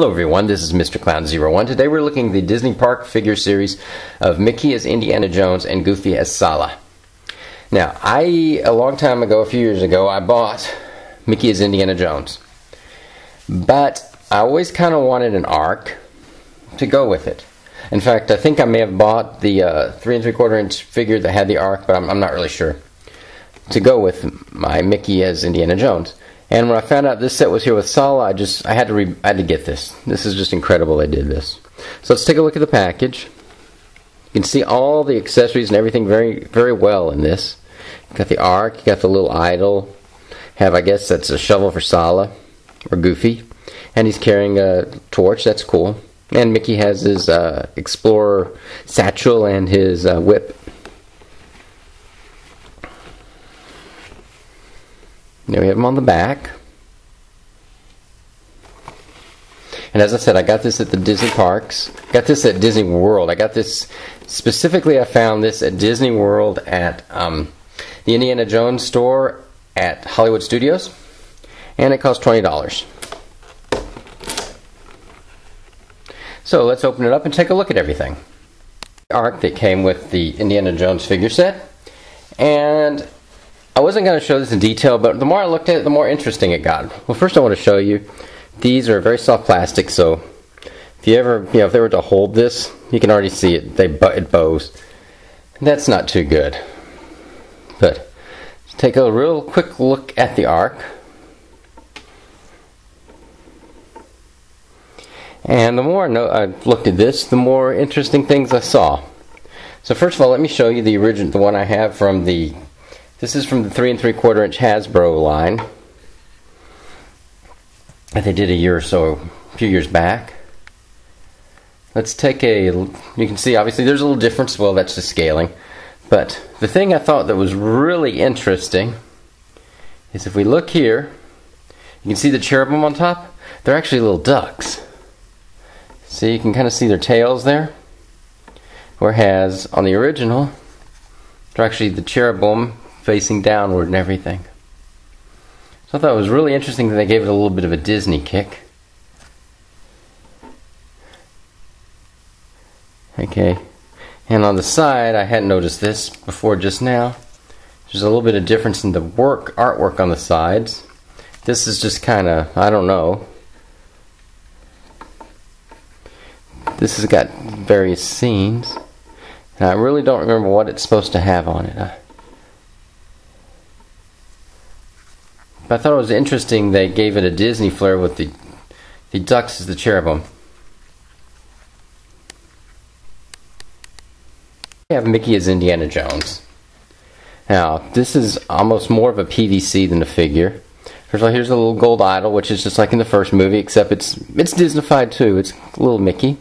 Hello everyone, this is Mr. Clown01. Today we're looking at the Disney Park figure series of Mickey as Indiana Jones and Goofy as Sallah. Now, a long time ago, a few years ago, I bought Mickey as Indiana Jones. But I always kind of wanted an arc to go with it. In fact, I think I may have bought the 3 3/4 inch figure that had the arc, but I'm not really sure, to go with my Mickey as Indiana Jones. And when I found out this set was here with Sallah, I had to get this. This is just incredible they did this. So let's take a look at the package. You can see all the accessories and everything very, very well in this. You got the arc, you got the little idol. I guess that's a shovel for Sallah or Goofy, and he's carrying a torch. That's cool. And Mickey has his explorer satchel and his whip. There we have him on the back. And as I said, I got this at the Disney parks. Got this at Disney World. I got this specifically. I found this at Disney World at the Indiana Jones store at Hollywood Studios, and it cost $20. So let's open it up and take a look at everything. The arc that came with the Indiana Jones figure set, and I wasn't going to show this in detail, but the more I looked at it, the more interesting it got. Well, first I want to show you, these are very soft plastic, so if you ever, if they were to hold this, you can already see it, it bows. That's not too good. But let's take a real quick look at the arc. And the more I looked at this, the more interesting things I saw. So first of all, let me show you the original, the one I have from the. This is from the 3 3/4 inch Hasbro line that they did a few years back. Let's take you can see obviously there's a little difference. Well, that's the scaling. But the thing I thought that was really interesting is if we look here, you can see the cherubim on top. They're actually little ducks. See, you can kind of see their tails there. Whereas on the original, they're actually the cherubim facing downward and everything. So I thought it was really interesting that they gave it a little bit of a Disney kick. Okay, and on the side, I hadn't noticed this before just now. There's a little bit of difference in the artwork on the sides. This is just kind of, I don't know. This has got various scenes, and I really don't remember what it's supposed to have on it. But I thought it was interesting they gave it a Disney flair with the ducks as the cherubim. We have Mickey as Indiana Jones. Now, this is almost more of a PVC than a figure. First of all, here's a little gold idol, which is just like in the first movie, except it's Disneyfied too. It's little Mickey.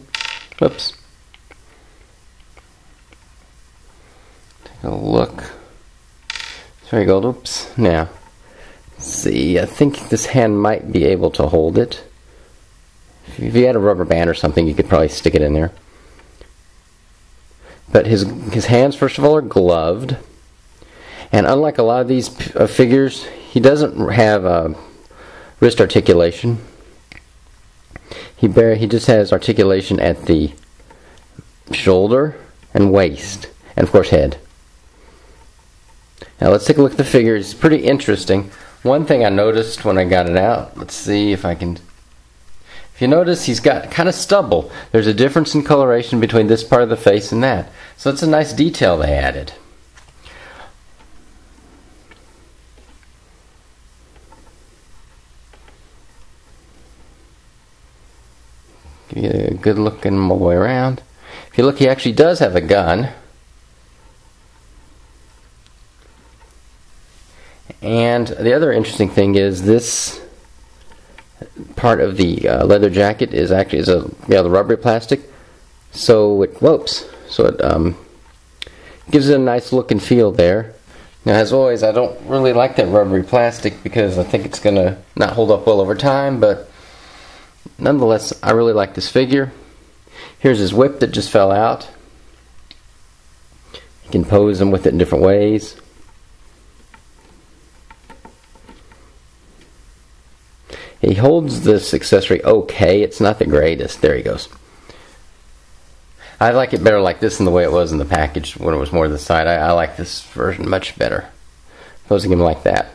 Whoops. Take a look. There you go. Oops. Now, see, I think this hand might be able to hold it. If you had a rubber band or something, you could probably stick it in there. But his hands, first of all, are gloved. And unlike a lot of these figures, he doesn't have wrist articulation. He just has articulation at the shoulder and waist, and of course head. Now let's take a look at the figure. It's pretty interesting. One thing I noticed when I got it out, let's see if I can. If you notice, he's got kind of stubble. There's a difference in coloration between this part of the face and that. So it's a nice detail they added. Give you a good look in all the way around. If you look, he actually does have a gun. And the other interesting thing is this part of the leather jacket is actually the rubbery plastic. So it gives it a nice look and feel there. Now, as always, I don't really like that rubbery plastic because I think it's going to not hold up well over time, but nonetheless, I really like this figure. Here's his whip that just fell out. You can pose him with it in different ways. He holds this accessory okay. It's not the greatest. There he goes. I like it better like this than the way it was in the package when it was more to the side. I like this version much better. Posing him like that.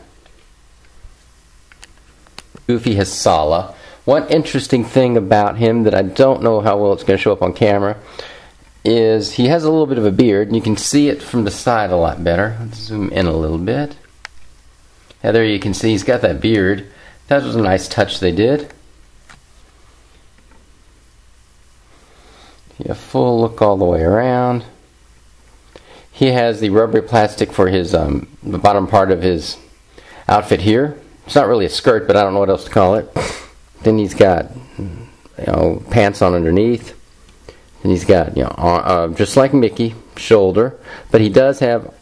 Goofy has Sallah. One interesting thing about him that I don't know how well it's going to show up on camera is he has a little bit of a beard, and you can see it from the side a lot better. Let's zoom in a little bit. Yeah, there you can see he's got that beard. That was a nice touch they did. Yeah, full look all the way around. He has the rubbery plastic for his the bottom part of his outfit here. It's not really a skirt, but I don't know what else to call it. Then he's got, pants on underneath. And he's got, just like Mickey, shoulder, but he does have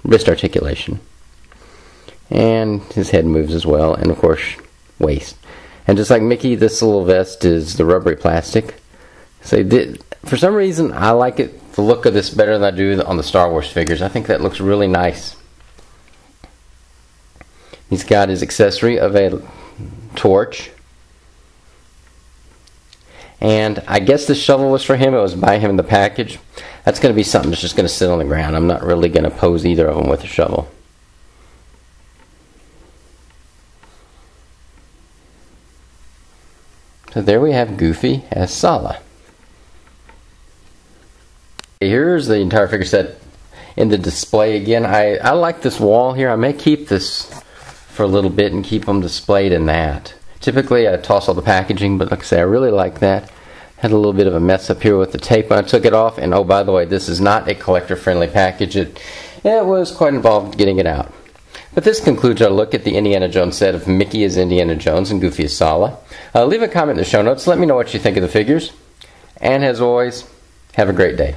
wrist articulation. And his head moves as well, and of course, waist. And just like Mickey, this little vest is the rubbery plastic. So for some reason, I like the look of this better than I do on the Star Wars figures. I think that looks really nice. He's got his accessory of a torch. And I guess the shovel was for him. It was by him in the package. That's going to be something that's just going to sit on the ground. I'm not really going to pose either of them with a shovel. So there we have Goofy as Sallah. Here's the entire figure set in the display again. I like this wall here. I may keep this for a little bit and keep them displayed in that. Typically I toss all the packaging, but like I say, I really like that. Had a little bit of a mess up here with the tape when I took it off, and oh, by the way, this is not a collector friendly package. It was quite involved getting it out. But this concludes our look at the Indiana Jones set of Mickey as Indiana Jones and Goofy as Sallah. Leave a comment in the show notes. Let me know what you think of the figures. And as always, have a great day.